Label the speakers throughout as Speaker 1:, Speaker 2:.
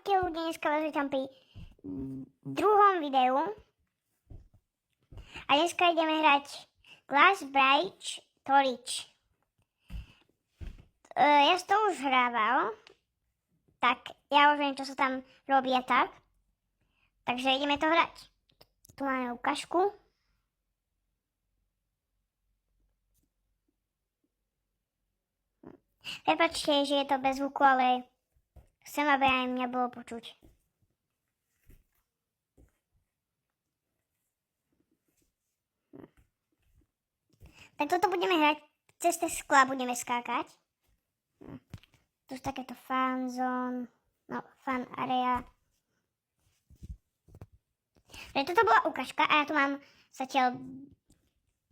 Speaker 1: Čaute ľudia, dneska vás vítam pri druhom videu. A dneska ideme hrať Glass Bridge Torich. Ja som to už hrával, tak ja už viem, čo sa tam robí a tak. Takže ideme to hrať. Tu máme ukážku. Prepačte, že je to bez zvuku, ale chcem, aby aj mňa bolo počuť. Tak toto budeme hrať, cez tie skla budeme skákať. Tu sú takéto fan zone, no fan area. Toto bola ukážka a ja tu mám zatiaľ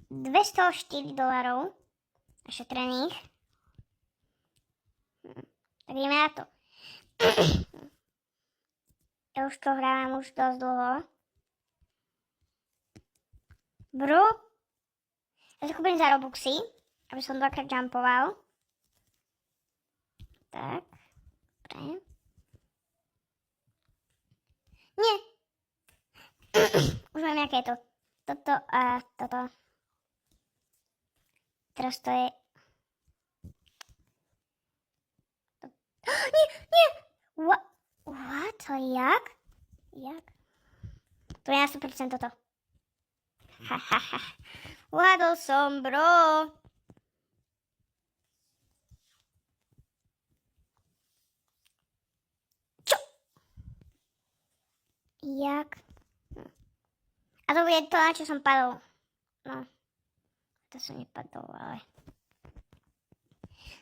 Speaker 1: $204 našetrených. Tak ideme na to. Ja už to hrávam už dosť dlho. Bro. Ja sa kúpim za Robuxy, aby som dvakrát jumpoval. Tak. Dobre. Nie. Už mám nejaké to. Toto a toto. Teraz to je... Nie. What? To jak? Jak? To je na 100% toto. Hahaha. Uhádol som, bro. Čo? Jak? A to bude to, na čo som padol. No. To som nepadol, ale...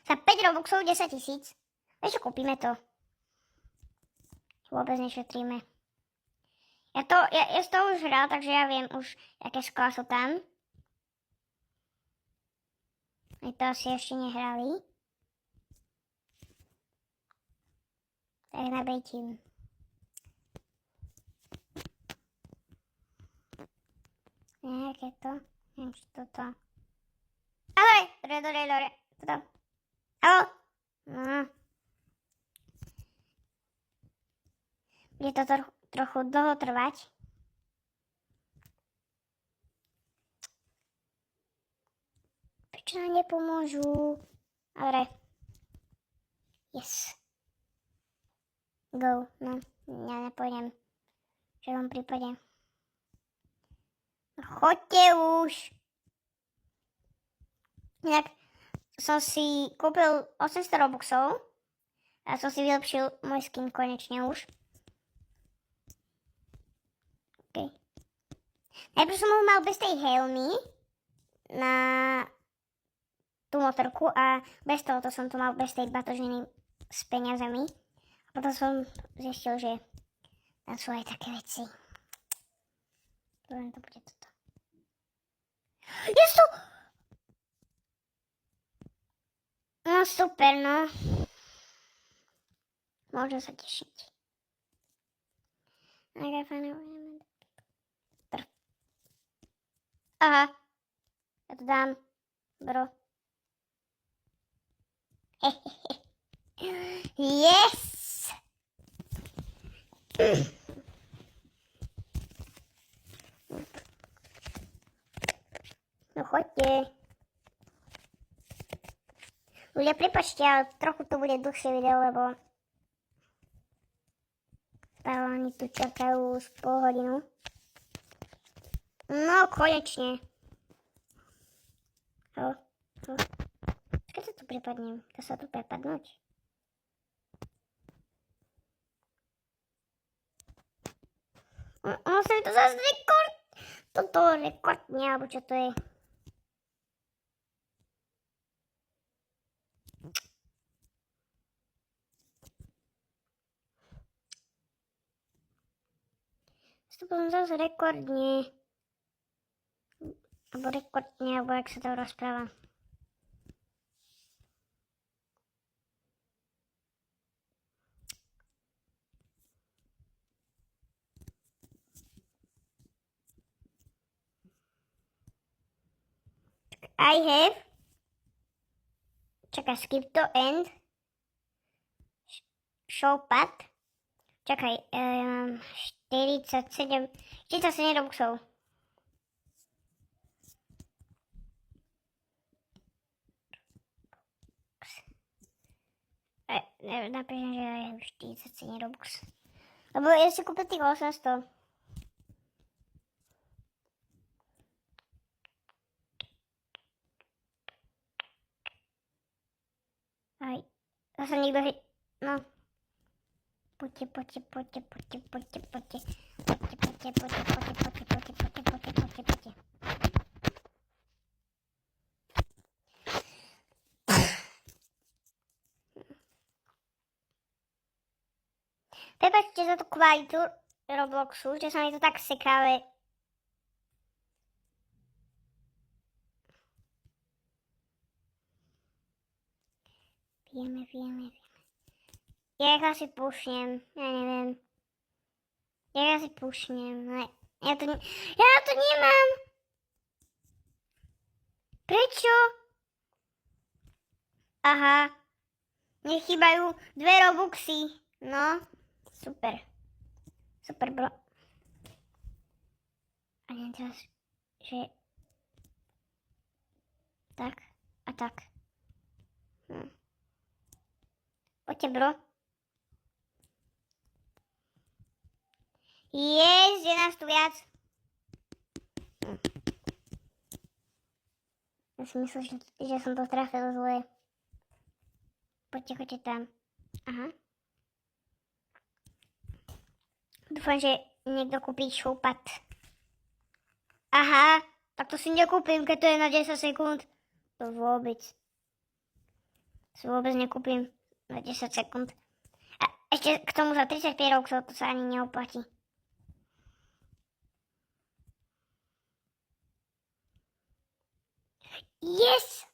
Speaker 1: Za 5 Robuxov 10 000. Vieš čo, kúpime to. Vôbec nešetríme. Ja to už hral, takže ja viem už, aké skla sú tam. Aj to asi ešte nehrali. Tak nabejtím. Nejaké to. Neviem, či toto. Dobre. Toto. Haló? No. Bude to trochu dlho trvať. Prečo nám nepomôžu? Dobre. Yes. Go. No, ja nepôjdem. V žiadnom prípade. No, choďte už. Inak som si kúpil 800 Robuxov. A som si vylepšil môj skin konečne už. Okay. Najprv som ho mal bez tej helmy na tú motorku a bez toho som to mal bez tej batožiny s peniazami. A potom som zistil, že tam sú aj také veci. Len to bude toto. Jesu! No super, no. Môžem sa tešiť. Aha. Ja to dám. Bro. Yes! No choďte. Ľudia, prepáčte, ale trochu to bude dlhšie video, lebo stále oni tu čakajú z pol hodinu. No, konečne. Keď sa tu prepadnem? Dá sa tu prepadnúť? Ono sa mi to zase rekord. Toto rekordne, alebo čo to je? To potom zase rekordne. Alebo rekordne, alebo jak sa to rozpráva. I have. Čaká, skip to end. Show path. Čakaj, ja mám 47 robuxov. Napíšem, že ja 47 robux. Lebo ja si kúpil tých 800. Aj, zase niekto no. Poďte. Prepačte za tú kvalitu Robloxu, že sa mi to tak seká, ale... Vieme. Ja asi pušnem, ja neviem. Ja asi pušnem, ale... Ja to nemám! Prečo? Aha. Mne chýbajú 2 robuxy. No, super. Super, bro. A neviem teraz, že... Tak a tak. Poďte, bro. Je nás tu viac. Ja si myslím, že som to trafil zle. Poďte tam. Aha. Dúfam, že niekto kúpi šoupat. Aha, tak to si nekúpim, keď to je na 10 sekúnd. To vôbec. Si vôbec nekúpim na 10 sekúnd. A ešte k tomu za 35 roxov, to sa ani neoplatí. Yes!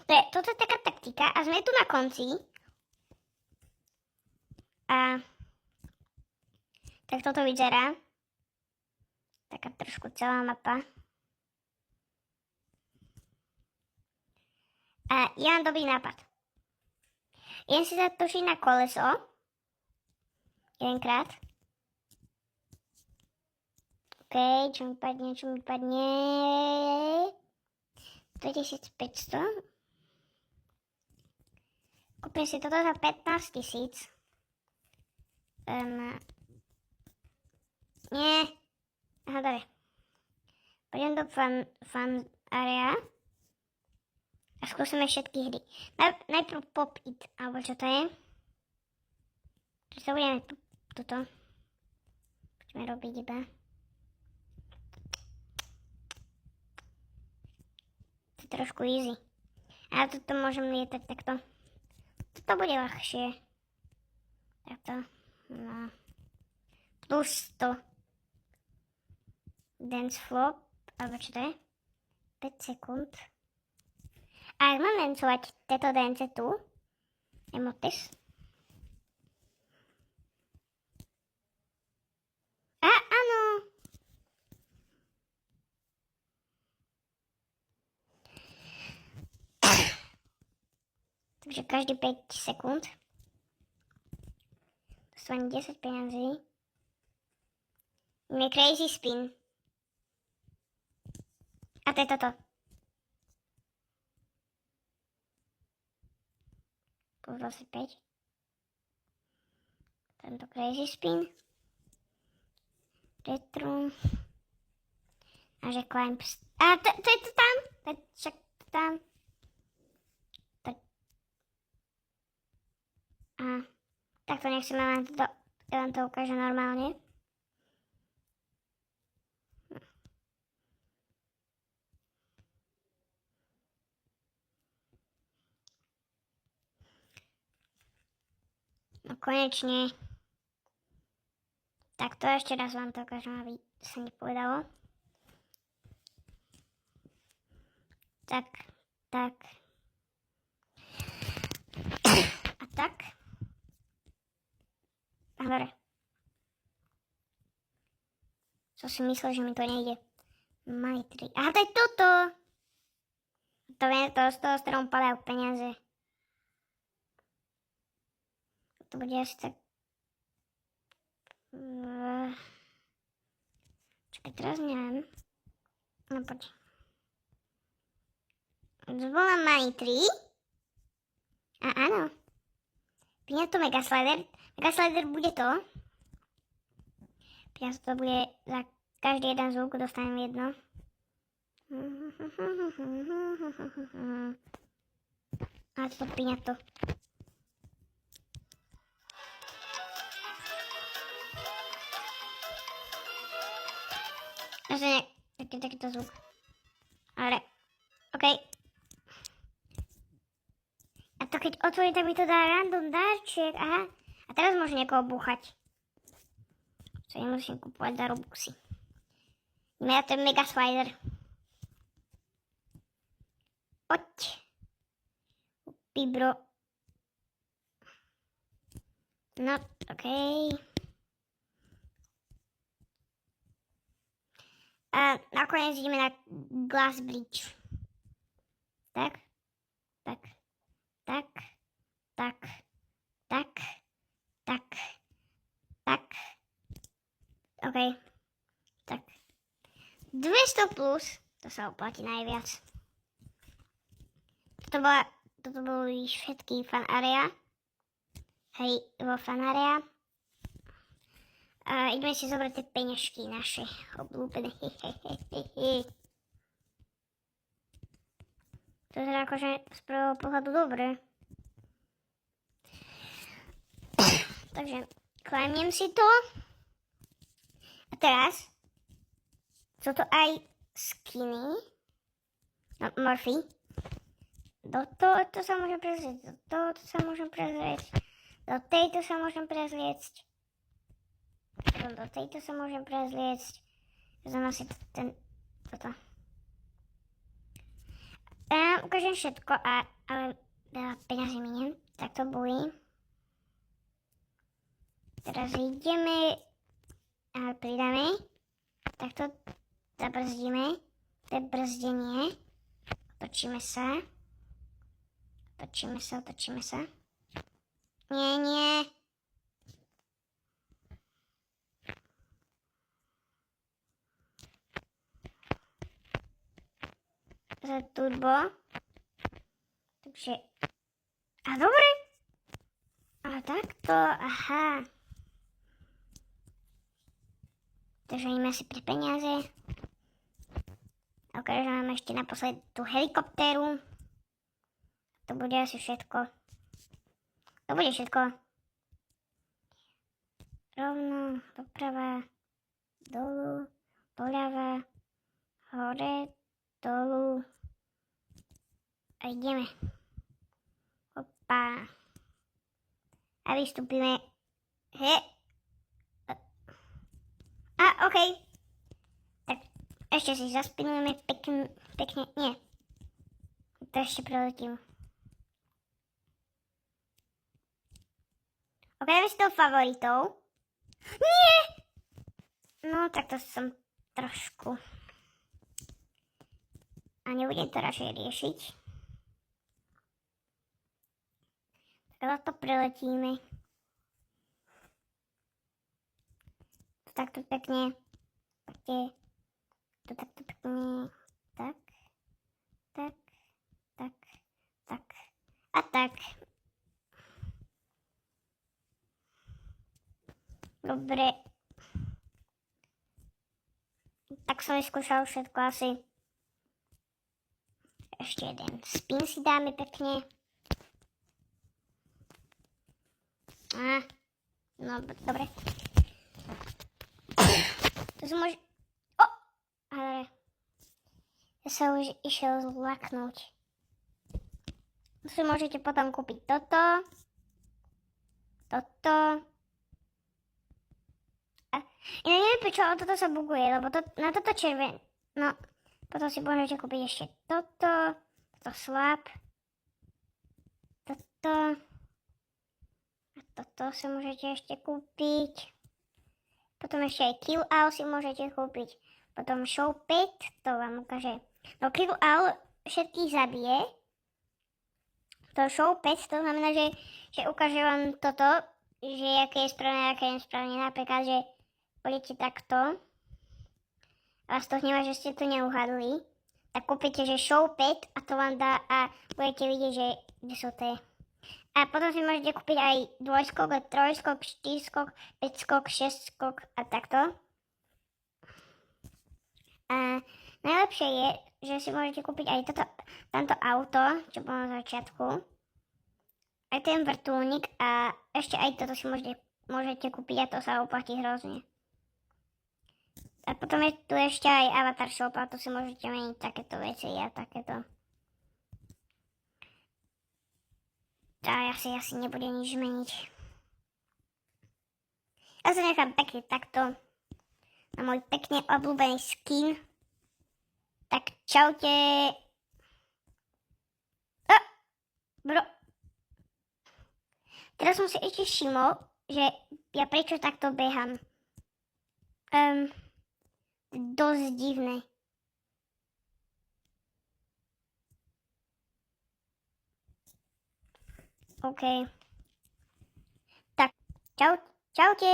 Speaker 1: Toto je taká taktika a sme tu na konci. A tak toto vyzerá. Taká trošku celá mapa. A ja mám dobrý nápad. Idem si zatočiť na koleso. Jedenkrát. OK, čo mi padne? 2500. Kúpim si toto za 15 000. Nie. Aha, dobre. Poďem do fan area. A skúsime všetky hry. Najprv Pop It, alebo čo to je. Čo budeme tuto. Poďme robiť iba. To je trošku easy. A tuto môžem lietať takto. Toto bude ľahšie. Takto. No. Plus 100. Dance flop, alebo čo to je? 5 sekúnd. A ak mám dancovať tieto dance tu, emotes. A áno. Takže každý 5 sekúnd. Dostanem 10 peňazí. Ideme crazy spin. A to je toto. Plus 25. Tento crazy spin. Retro. A že climb. A to je to tam. To je však to tam. A tak to nechceme, ja vám to ukážem normálne. No konečne. Tak to ešte raz vám to ukážem, aby sa nepovedalo. Tak. A tak. A dobre. Som si myslel, že mi to nejde. Mali 3. Aha, to je toto. To je to z toho, z ktorom padajú peniaze. To bude asi tak poď. Zvolám Money 3. A áno. Píňa to Mega Slider. Mega Slider bude to. Píňa to bude za každý jeden zvuk dostanem jedno. A podpíňa to. Zase takýto zvuk. Ale, okej. A to keď otvorím, tak mi to dá random darček. Aha. A teraz môžem niekoho búchať. Čo nemusím kúpovať za Robuxy. Ja to je Mega Slider. Poď. Bro. No, okej. A nakoniec ideme na Glass Bridge. Tak. Tak. Tak. Tak. Tak. Tak. Tak. OK. Tak. 200 plus. To sa oplatí najviac. Toto boli všetky fan area. Hej, vo fan area. A ideme si zobrať tie peňažky naše obľúbené. To je akože z prvého pohľadu dobre. Takže klamiem si to. A teraz sú to aj skiny. No, Morphy. Do tohoto sa môžem prezrieť. Do tohoto sa môžem prezrieť. Do tejto sa môžem prezliecť. Do tejto sa môžem prezliecť. Zanosiť toto. Ukážem všetko, ale veľa peňazí miniem. Tak to bolí. Teraz ideme a pridáme. Takto zabrzdíme. To je brzdenie. Otočíme sa. Otočíme sa. Nie. Za turbo. Takže. A dobre. A takto, aha. Takže ideme si pri peniaze. Ukážem ešte naposled tú helikoptéru. To bude asi všetko. To bude všetko. Rovno, doprava, dolu, doľava, hore, dolu. A ideme. Opa. A vystúpime. He. A, okej. Tak, ešte si zaspinujeme pekne. Nie. To ešte preletím. Okrejme si to favoritov. Nie! No, tak to som trošku. A nebudem to radšej riešiť. Tak to preletíme. To takto pekne. To takto pekne. Tak. Tak. Tak. Tak. A tak. Dobre. Tak som vyskúšal všetko asi. Ešte jeden spin si dáme pekne. No, dobre. To som môže... Ale... Ja sa už išiel zlaknúť. To si môžete potom kúpiť toto. Ja neviem, prečo toto sa buguje, lebo na toto červené. No, potom si môžete kúpiť ešte toto slab. Toto. A toto si môžete ešte kúpiť. Potom ešte aj Kill All si môžete kúpiť. Potom Show Pet, to vám ukáže. No Kill All všetkých zabije. To Show Pet, to znamená, že ukáže vám toto, že aké je správne, aké je správne. Napríklad, že pôjdete takto vás to hneva, že ste to neuhadli, tak kúpite, že show 5 a to vám dá a budete vidieť, že kde sú tie. A potom si môžete kúpiť aj dvojskok, trojskok, štyrskok, 5 skok, 6 skok a takto. A najlepšie je, že si môžete kúpiť aj tamto auto, čo bolo na začiatku. Aj ten vrtulník a ešte aj toto si môžete kúpiť a to sa oplatí hrozne. A potom je tu ešte aj Avatar Shop a tu si môžete meniť takéto veci a takéto. A ja si asi nebudem nič meniť. Ja sa nechám pekne takto na môj pekne obľúbený skin. Tak čaute. Bro. Teraz som si ešte všimol, že ja prečo takto behám. Dosť divné. OK. Tak, čaute.